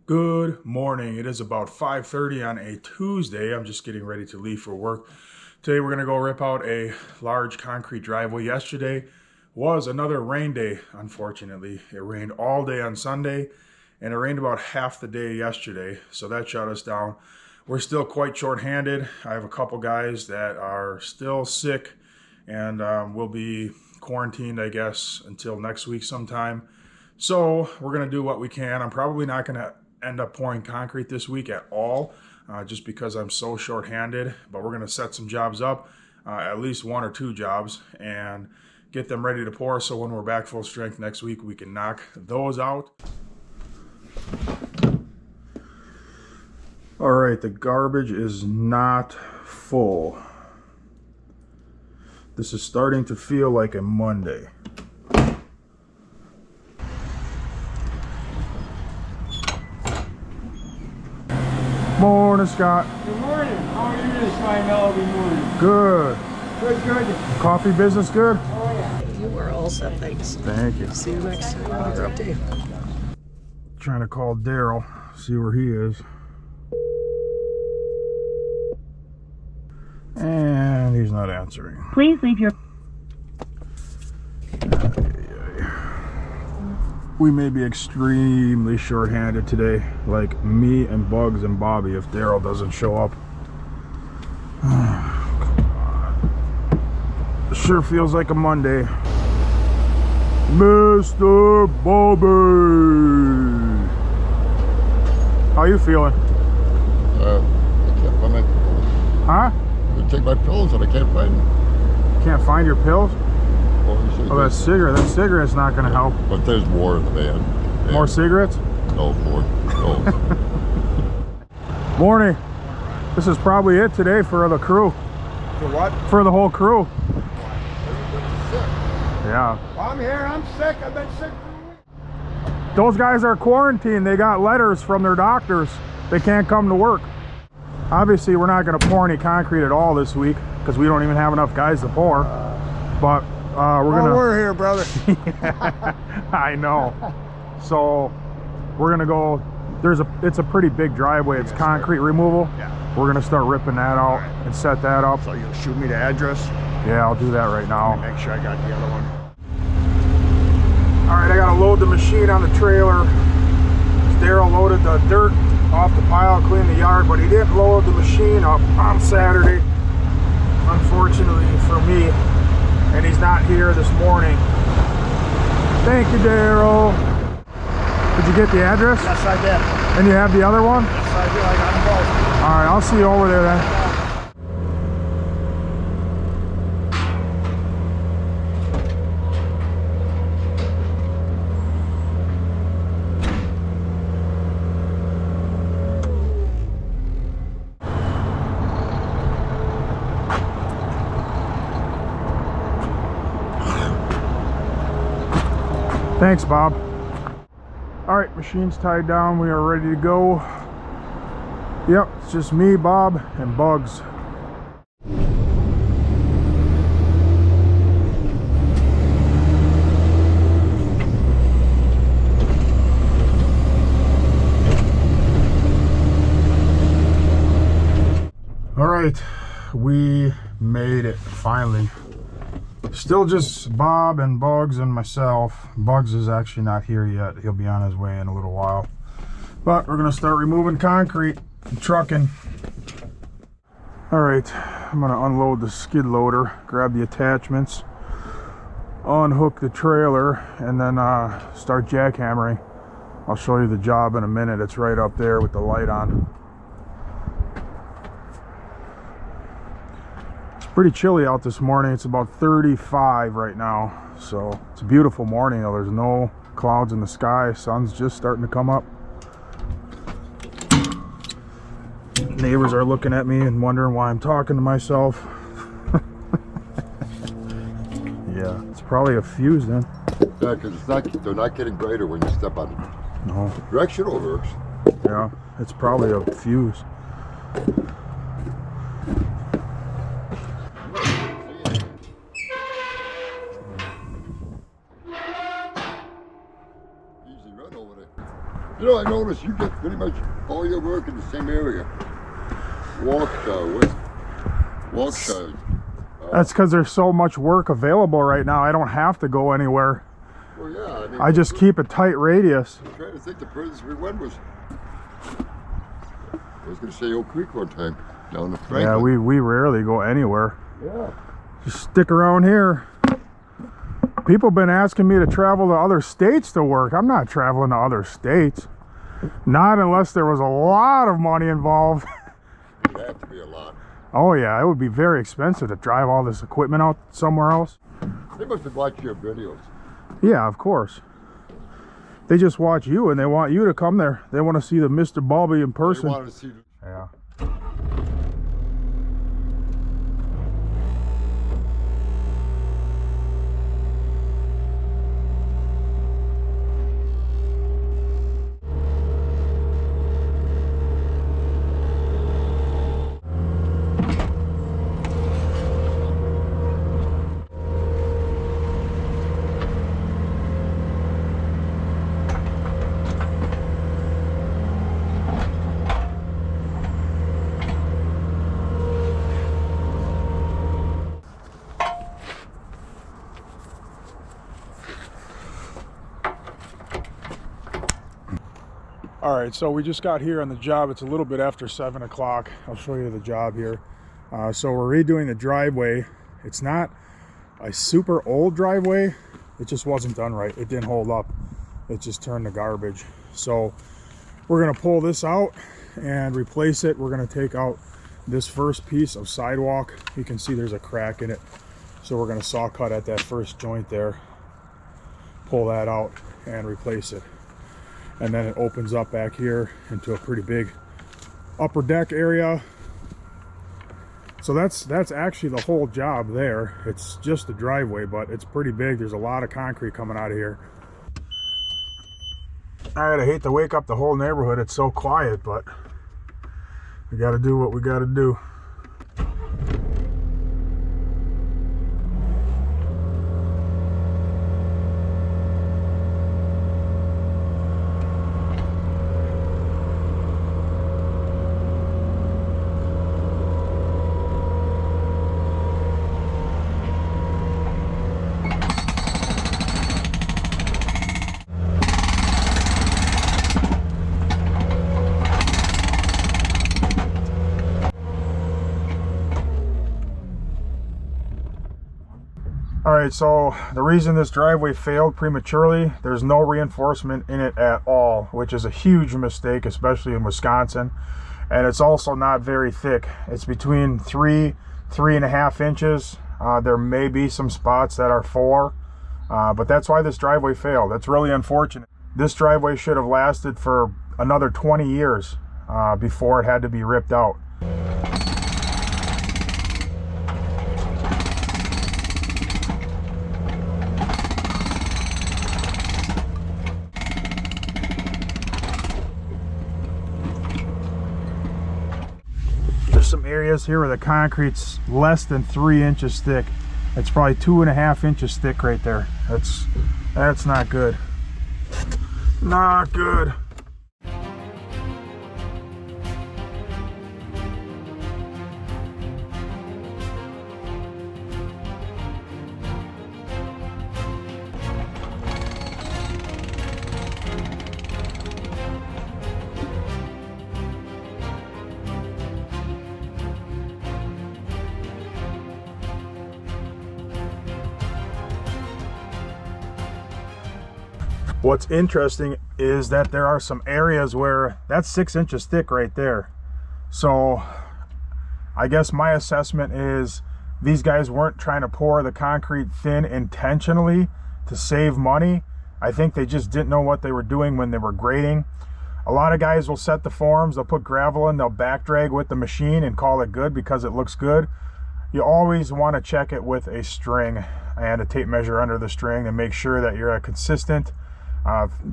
Good morning. It is about 5:30 on a Tuesday. I'm just getting ready to leave for work. Today we're going to go rip out a large concrete driveway. Yesterday was another rain day, unfortunately. It rained all day on Sunday and it rained about half the day yesterday, so that shut us down. We're still quite short-handed. I have a couple guys that are still sick and will be quarantined, I guess, until next week sometime. So we're going to do what we can. I'm probably not going to end up pouring concrete this week at all, just because I'm so short-handed, but we're going to set some jobs up, at least one or two jobs, and get them ready to pour, so when we're back full strength next week we can knock those out. All right, the garbage is not full. This is starting to feel like a Monday. Morning, Scott. Good morning. How are you this fine melody morning? Good. Good. Coffee business good? Oh, yeah. You are all set, thanks. Thank you. See you next time. Have a great day. Trying to call Daryl, see where he is. And he's not answering. Please leave your... We may be extremely short-handed today, like me and Bugs and Bobby, if Daryl doesn't show up. It sure feels like a Monday. Mr. Bobby! How you feeling? I can't find my pills. Huh? I take my pills and I can't find them. Can't find your pills? Well, Oh, that cigarette's not going to help. But there's more in the van. Yeah. More cigarettes? No, more. No. Morning. This is probably it today for the crew. For what? For the whole crew. Yeah. I'm here. I'm sick. I've been sick for a week. Those guys are quarantined. They got letters from their doctors. They can't come to work. Obviously, we're not going to pour any concrete at all this week because we don't even have enough guys to pour. But we're here, brother. I know. So we're gonna go. It's a pretty big driveway. It's concrete removal. Yeah. We're gonna start ripping that out and set that up. So you'll shoot me the address? Yeah, I'll do that right now. Make sure I got the other one. All right, I gotta load the machine on the trailer. Daryl loaded the dirt off the pile, clean the yard, but he didn't load the machine up on Saturday, unfortunately for me. And he's not here this morning. Thank you, Daryl. Did you get the address? Yes, I did. And you have the other one? Yes, I do. I got them both. All right, I'll see you over there then. Thanks, Bob. All right, machine's tied down. We are ready to go. Yep, it's just me, Bob, and Bugs. All right, we made it finally. Still just Bob and Bugs and myself. Bugs is actually not here yet. He'll be on his way in a little while. But we're gonna start removing concrete and trucking. All right, I'm gonna unload the skid loader, grab the attachments, unhook the trailer, and then start jackhammering. I'll show you the job in a minute. It's right up there with the light on. Pretty chilly out this morning. It's about 35 right now, so it's a beautiful morning though. There's no clouds in the sky. Sun's just starting to come up. Neighbors are looking at me and wondering why I'm talking to myself. Yeah, it's probably a fuse then. Yeah, because they're not getting brighter when you step on it. No. Directional works. Yeah, it's probably a fuse. You I noticed you get pretty much all your work in the same area. Waukesha. That's because there's so much work available right now. I don't have to go anywhere. Well, yeah. I mean, I just keep a tight radius. I'm trying to think the furthest we went was. I was going to say Oak Creek one time down the Franklin. Yeah, we rarely go anywhere. Yeah. Just stick around here. People have been asking me to travel to other states to work. I'm not traveling to other states. Not unless there was a lot of money involved. It would have to be a lot. Oh yeah, it would be very expensive to drive all this equipment out somewhere else. They must have watched your videos. Yeah, of course. They just watch you and they want you to come there. They want to see the Mr. Balby in person. They wanted to see. Yeah. All right, so we just got here on the job. It's a little bit after 7 o'clock. I'll show you the job here. So we're redoing the driveway. It's not a super old driveway. It just wasn't done right. It didn't hold up. It just turned to garbage. So we're gonna pull this out and replace it. We're gonna take out this first piece of sidewalk. You can see there's a crack in it. So we're gonna saw cut at that first joint there, pull that out and replace it. And then it opens up back here into a pretty big upper deck area. So that's actually the whole job there. It's just the driveway, but it's pretty big. There's a lot of concrete coming out of here. All right, I hate to wake up the whole neighborhood. It's so quiet, but we got to do what we got to do. Alright, so the reason this driveway failed prematurely, there's no reinforcement in it at all, which is a huge mistake, especially in Wisconsin. And it's also not very thick. It's between 3.5 inches. There may be some spots that are 4, but that's why this driveway failed. That's really unfortunate. This driveway should have lasted for another 20 years before it had to be ripped out. Some areas here where the concrete's less than 3 inches thick. It's probably 2.5 inches thick right there. That's not good. Not good. What's interesting is that there are some areas where that's 6 inches thick right there. So I guess my assessment is these guys weren't trying to pour the concrete thin intentionally to save money. I think they just didn't know what they were doing when they were grading. A lot of guys will set the forms, they'll put gravel in, they'll back drag with the machine and call it good because it looks good. You always want to check it with a string and a tape measure under the string to make sure that you're a consistent.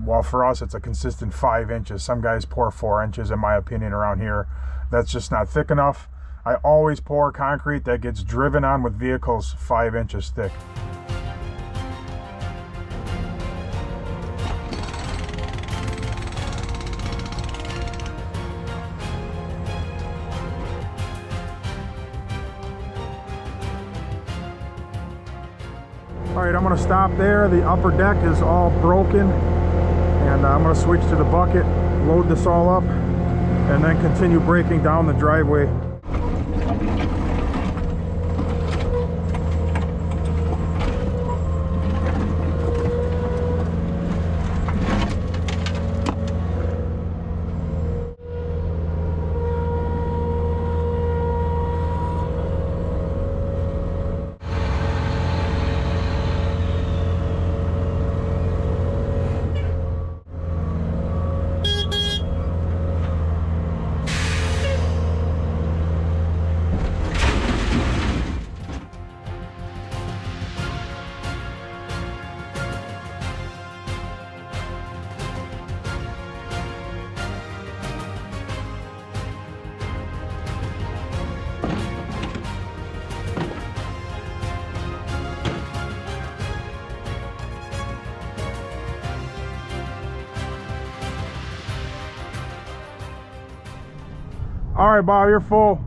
Well, for us, it's a consistent 5 inches. Some guys pour 4 inches, in my opinion, around here. That's just not thick enough. I always pour concrete that gets driven on with vehicles 5 inches thick. right, I'm gonna stop there. The upper deck is all broken, and I'm gonna switch to the bucket, load this all up, and then continue breaking down the driveway. All right, Bob, you're full.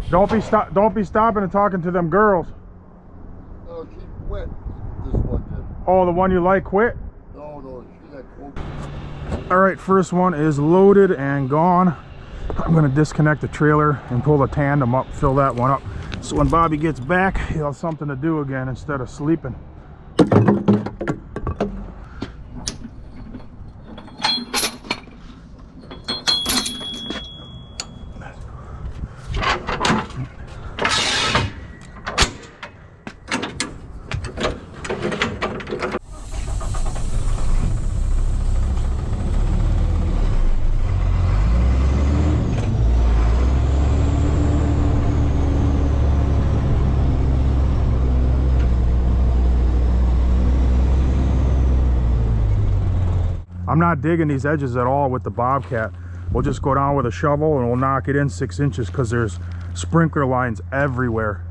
Don't be stopping and talking to them girls. No, she quit. This one did. Oh, the one you like quit? No, she had coke. All right, first one is loaded and gone. I'm gonna disconnect the trailer and pull the tandem up, fill that one up. So when Bobby gets back, he'll have something to do again instead of sleeping. I'm not digging these edges at all with the Bobcat. We'll just go down with a shovel and we'll knock it in 6 inches because there's sprinkler lines everywhere.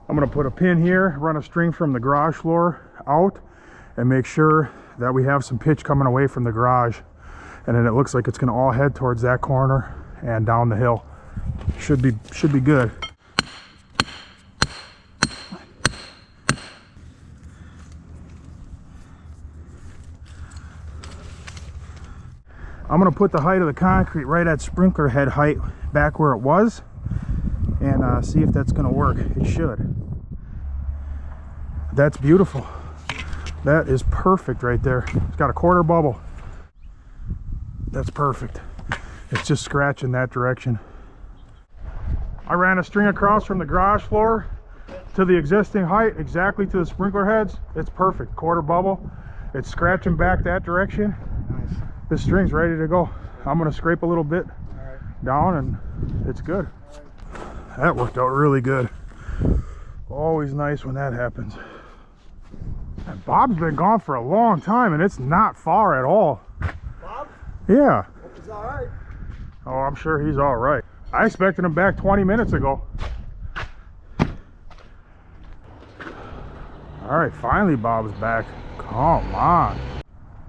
I'm gonna put a pin here, run a string from the garage floor out, and make sure that we have some pitch coming away from the garage. And then it looks like it's gonna all head towards that corner and down the hill. Should be good. I'm gonna put the height of the concrete right at sprinkler head height back where it was, and see if that's gonna work. It should. That's beautiful. That is perfect right there. It's got a quarter bubble. That's perfect. It's just scratching that direction. I ran a string across from the garage floor to the existing height, exactly to the sprinkler heads. It's perfect, quarter bubble. It's scratching back that direction. Nice. This string's ready to go. I'm gonna scrape a little bit down and it's good. That worked out really good. Always nice when that happens. And Bob's been gone for a long time and it's not far at all. Bob? Yeah. Hope he's all right. Oh, I'm sure he's all right. I expected him back 20 minutes ago. All right, finally Bob's back. Come on.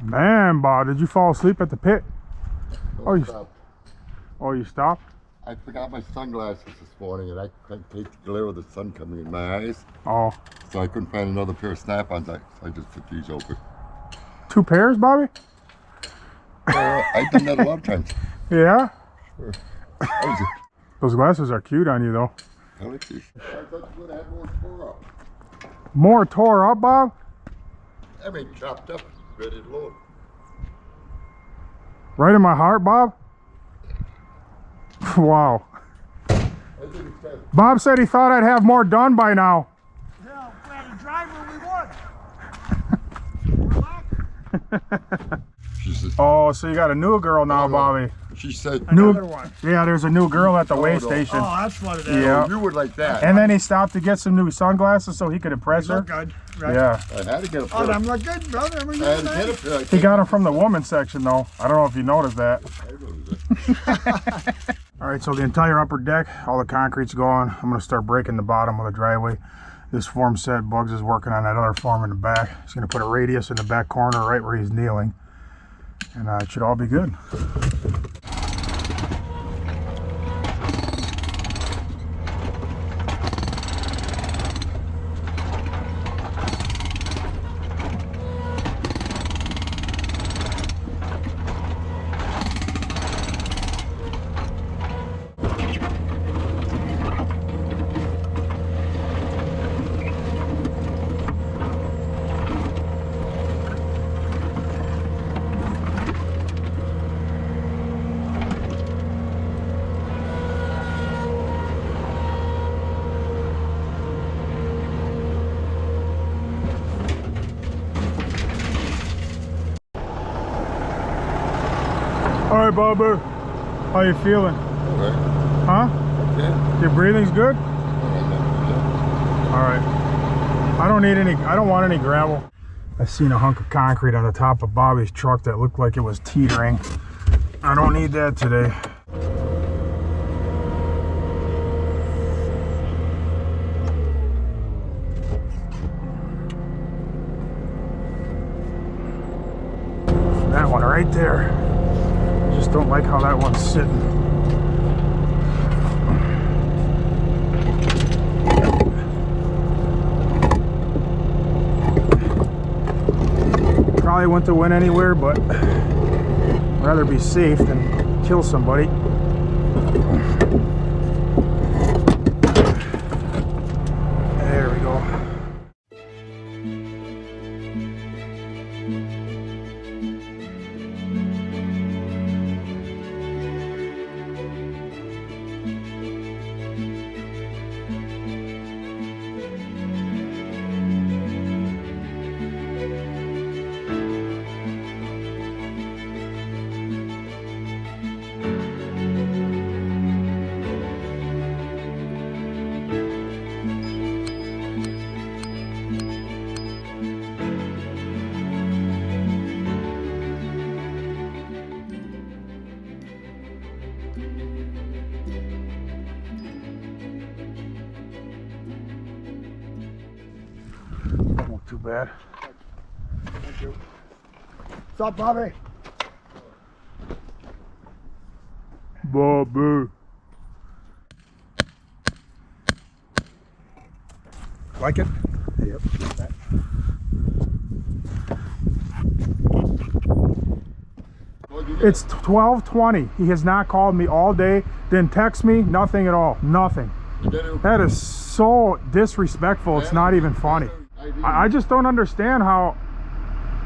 Man, Bob, did you fall asleep at the pit? Oh, you stopped? I forgot my sunglasses this morning and I couldn't take the glare of the sun coming in my eyes. Oh. So I couldn't find another pair of snap-ons, so I just put these over. 2 pairs, Bobby? I've done that a lot of times. Yeah? Sure. Those glasses are cute on you, though. I like these. I thought you would have had more tore up. More tore up, Bob? I mean, chopped up, ready to load. Right in my heart, Bob? Wow. Bob said he thought I'd have more done by now. Yeah, if we had a driver, we would. We're lucky. She said, Oh, so you got a new girl now, no. Bobby. She said, Another one. Yeah, there's a new girl at the weigh no. station. Oh, that's what it is. Yeah. you would like that. And then he stopped to get some new sunglasses so he could impress her. Look good, right? Yeah. I had to get a pair. Oh, them look good, brother. I had to get a pair. He got them from the women's section, though. I don't know if you noticed that. All right, so the entire upper deck, all the concrete's gone. I'm gonna start breaking the bottom of the driveway. This form set, Bugs is working on that other form in the back. He's gonna put a radius in the back corner right where he's kneeling. And it should all be good. All right, Bobber, how you feeling? Okay. Huh? Okay. Your breathing's good? All right. I don't want any gravel. I seen a hunk of concrete on the top of Bobby's truck that looked like it was teetering. I don't need that today. That one right there. Just don't like how that one's sitting. Probably wouldn't to win anywhere, but I'd rather be safe than kill somebody. There we go. Not too bad. Thank you. What's up, Bobby? Bobby. Like it? Yep. It's 12:20. He has not called me all day. Didn't text me. Nothing at all. Nothing. That is so disrespectful. It's not even funny. I just don't understand how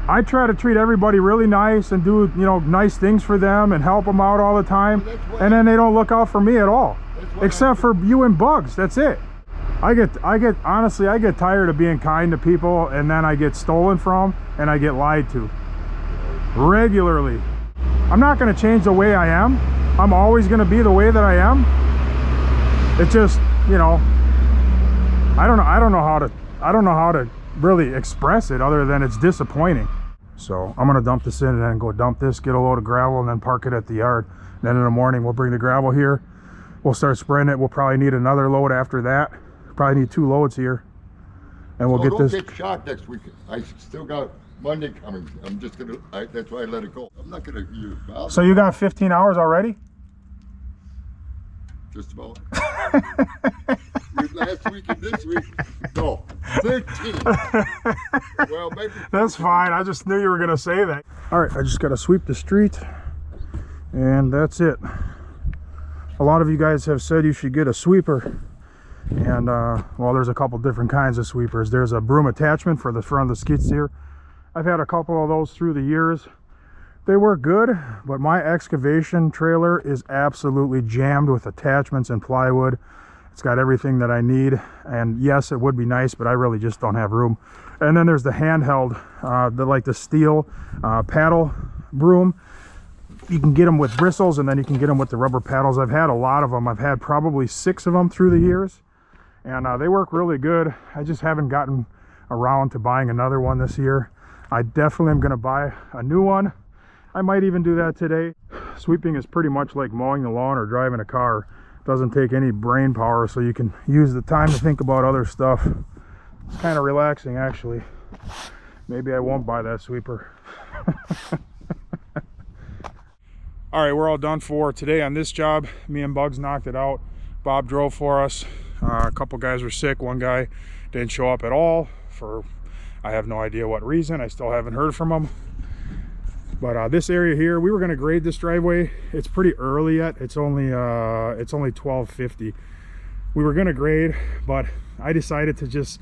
I try to treat everybody really nice and do, you know, nice things for them and help them out all the time, and then they don't look out for me at all, except for you and Bugs. That's it. Honestly, I get tired of being kind to people, and then I get stolen from and I get lied to regularly. I'm not going to change the way I am. I'm always going to be the way that I am. It just, you know, I don't know how to really express it other than it's disappointing. So I'm gonna dump this in and then go dump this, get a load of gravel, and then park it at the yard. Then in the morning we'll bring the gravel here, we'll start spreading it. We'll probably need another load after that. Probably need 2 loads here, and we'll get this. Don't get shot next week. I still got Monday coming. I'm just gonna. That's why I let it go. I'm not gonna use. So you got 15 hours already? Just about. Last week and this week, no, 13. Well, maybe. That's fine. I just knew you were gonna say that. All right, I just gotta sweep the street, and that's it. A lot of you guys have said you should get a sweeper, and well, there's a couple different kinds of sweepers. There's a broom attachment for the front of the skid steer. I've had a couple of those through the years. They work good, but my excavation trailer is absolutely jammed with attachments and plywood. It's got everything that I need, and yes, it would be nice, but I really just don't have room. And then there's the handheld, the steel paddle broom. You can get them with bristles, and then you can get them with the rubber paddles. I've had a lot of them. I've had probably 6 of them through the years, and they work really good. I just haven't gotten around to buying another one this year. I definitely am going to buy a new one. I might even do that today. Sweeping is pretty much like mowing the lawn or driving a car. Doesn't take any brain power, so you can use the time to think about other stuff. It's kind of relaxing, actually. Maybe I won't buy that sweeper. All right, we're all done for today on this job. Me and Bugs knocked it out. Bob drove for us. A couple guys were sick. One guy didn't show up at all for I have no idea what reason. I still haven't heard from him. But this area here, we were going to grade this driveway. It's pretty early yet. It's only 12:50. We were going to grade, but I decided to just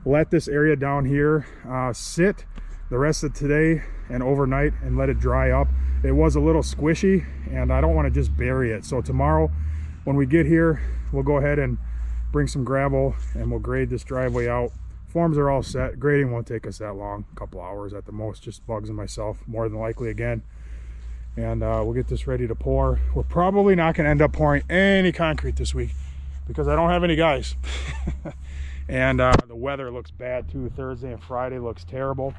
let this area down here sit the rest of today and overnight and let it dry up. It was a little squishy and I don't want to just bury it. So tomorrow when we get here, we'll go ahead and bring some gravel and we'll grade this driveway out. Forms are all set. Grading won't take us that long, a couple hours at the most, just Bugs and myself more than likely again. And we'll get this ready to pour. We're probably not going to end up pouring any concrete this week because I don't have any guys. And the weather looks bad too. Thursday and Friday looks terrible.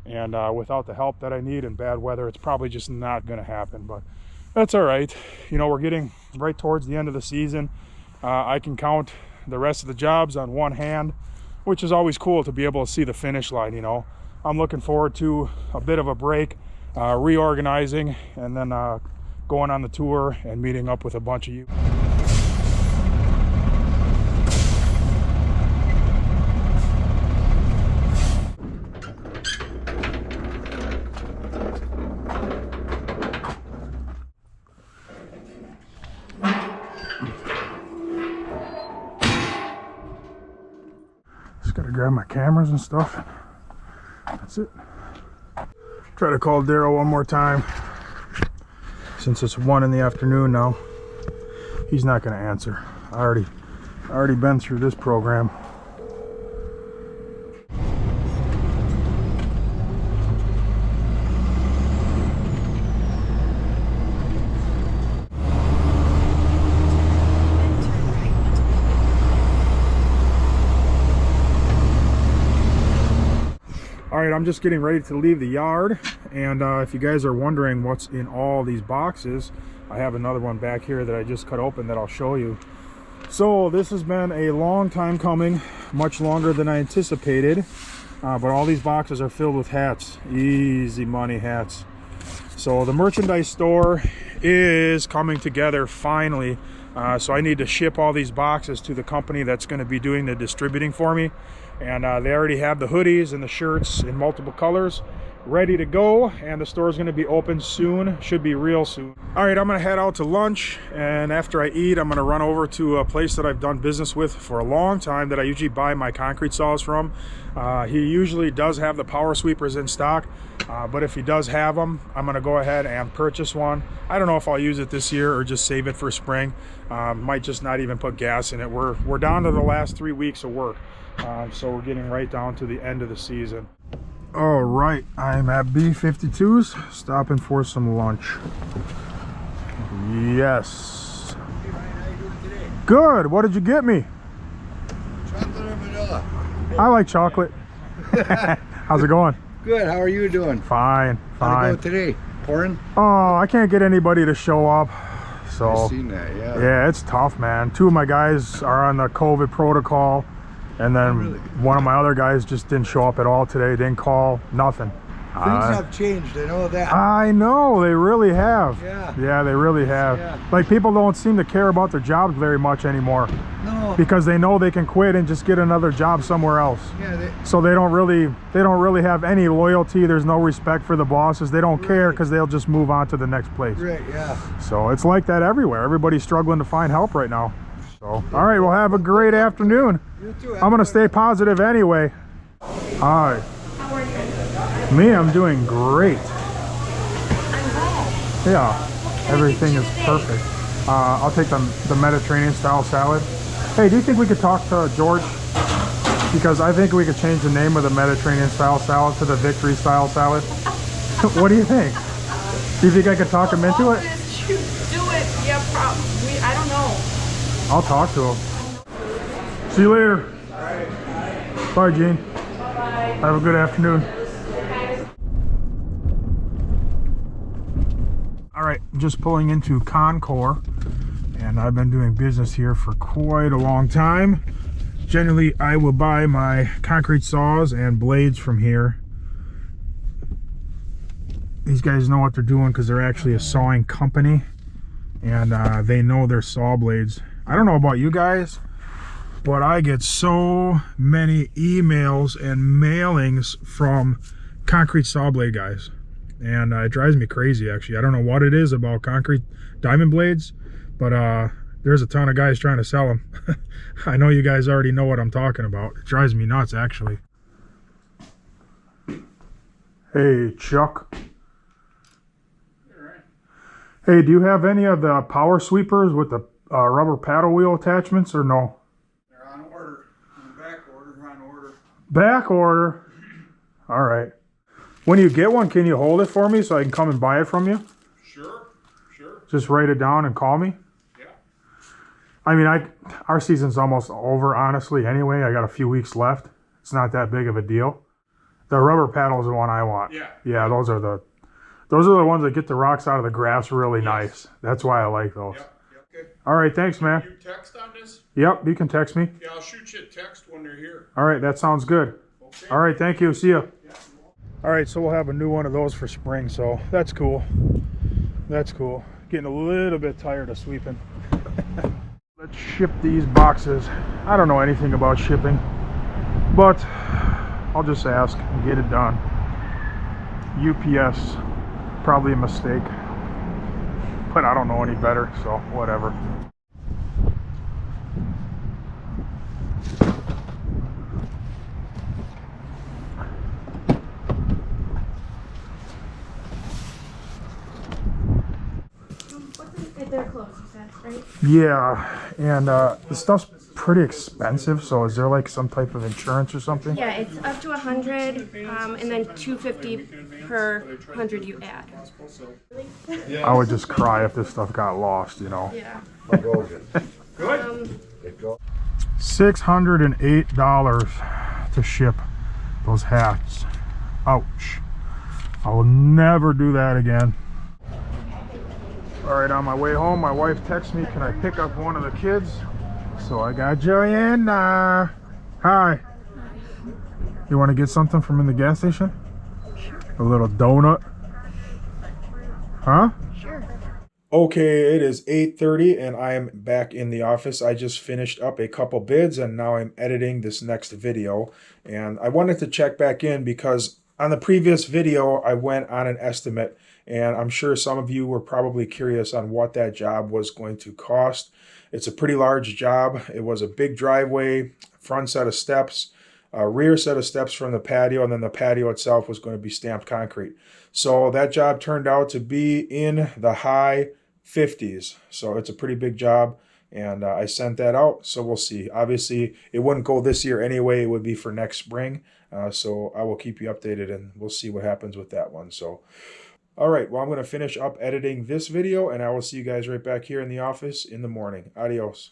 And without the help that I need in bad weather, it's probably just not going to happen. But that's all right. You know, we're getting right towards the end of the season. I can count the rest of the jobs on one hand, which is always cool to be able to see the finish line. You know, I'm looking forward to a bit of a break, reorganizing, and then going on the tour and meeting up with a bunch of you. Just gotta grab my cameras and stuff. That's it. Try to call Daryl one more time. Since it's 1 in the afternoon now, he's not gonna answer. I already been through this program. All right, I'm just getting ready to leave the yard, and if you guys are wondering what's in all these boxes, I have another one back here that I just cut open that I'll show you. So this has been a long time coming, much longer than I anticipated, but all these boxes are filled with hats, easy money hats. So the merchandise store is coming together finally. So I need to ship all these boxes to the company that's going to be doing the distributing for me. And they already have the hoodies and the shirts in multiple colors ready to go, and the store is going to be open soon, should be real soon. All right, I'm going to head out to lunch, and after I eat, I'm going to run over to a place that I've done business with for a long time that I usually buy my concrete saws from. He usually does have the power sweepers in stock, but if he does have them, I'm going to go ahead and purchase one. I don't know if I'll use it this year or just save it for spring. Might just not even put gas in it. We're down to the last 3 weeks of work. So we're getting right down to the end of the season. All right, I'm at B52's, stopping for some lunch. Yes. Hey Ryan, how you doing today? Good. What did you get me? Chocolate or vanilla? I like chocolate. How's it going? Good, how are you doing? Fine, How'd fine. it go today? Pouring? Oh, I can't get anybody to show up. So I've seen that, yeah. yeah, it's tough, man. 2 of my guys are on the COVID protocol. And then one of my other guys just didn't show up at all today, didn't call, nothing. Things have changed, I know that. I know, they really have. Yeah. Yeah, they really have. Yeah. Like, people don't seem to care about their jobs very much anymore. No. Because they know they can quit and just get another job somewhere else. Yeah, So they don't really have any loyalty. There's no respect for the bosses. They don't care because they'll just move on to the next place. right, yeah. So it's like that everywhere. Everybody's struggling to find help right now. So, all right, well, have a great afternoon. You too. I'm gonna stay positive anyway. Hi. How are you? Me, I'm doing great. I'm glad. Yeah, everything is perfect. I'll take the Mediterranean style salad. Hey, do you think we could talk to George? Because I think we could change the name of the Mediterranean style salad to the Victory style salad. What do you think? Do you think I could talk him into it? Do it. Yeah, probably. I don't know. I'll talk to him. See you later. Bye, Gene. Bye. Have a good afternoon. All right, I'm just pulling into Concord, and I've been doing business here for quite a long time. Generally, I will buy my concrete saws and blades from here. These guys know what they're doing because they're actually a sawing company, and they know their saw blades. I don't know about you guys, but I get so many emails and mailings from concrete saw blade guys, and it drives me crazy actually. I don't know what it is about concrete diamond blades, but there's a ton of guys trying to sell them. I know you guys already know what I'm talking about. It drives me nuts actually. Hey Chuck. Hey, do you have any of the power sweepers with the rubber paddle wheel attachments or no? They're on order. Back order, on order. Back order. All right. When you get one, can you hold it for me so I can come and buy it from you? Sure, sure. Just write it down and call me? Yeah. I mean, our season's almost over, honestly, anyway. I got a few weeks left. It's not that big of a deal. The rubber paddle's the one I want. Yeah. Yeah, those are the ones that get the rocks out of the grass really nice. That's why I like those. Yep, okay. All right, thanks, man. Can you text on this? Yep, you can text me. Yeah, I'll shoot you a text when they're here. All right, that sounds good. Okay. All right, thank you. See ya. Yeah. All right, so we'll have a new one of those for spring, so that's cool. That's cool. Getting a little bit tired of sweeping. Let's ship these boxes. I don't know anything about shipping, but I'll just ask and get it done. UPS, probably a mistake, but I don't know any better, so whatever. They're closed, you said, right? Yeah, and the stuff's pretty expensive, so is there like some type of insurance or something? Yeah, it's up to 100, and then 250 per 100 you add. I would just cry if this stuff got lost, you know. Yeah. $608 to ship those hats. Ouch. I will never do that again. All right, on my way home, my wife texts me, can I pick up one of the kids? So I got Joanna. Hi. You want to get something from in the gas station? A little donut? Huh? Sure. Okay, it is 8:30 and I am back in the office. I just finished up a couple bids and now I'm editing this next video. And I wanted to check back in because on the previous video, I went on an estimate, and I'm sure some of you were probably curious on what that job was going to cost. It's a pretty large job. It was a big driveway, front set of steps, a rear set of steps from the patio, and then the patio itself was going to be stamped concrete. So that job turned out to be in the high 50s. So it's a pretty big job, and I sent that out. So we'll see. Obviously, it wouldn't go this year anyway. It would be for next spring. So I will keep you updated, and we'll see what happens with that one. So, all right. Well, I'm going to finish up editing this video, and I will see you guys right back here in the office in the morning. Adios.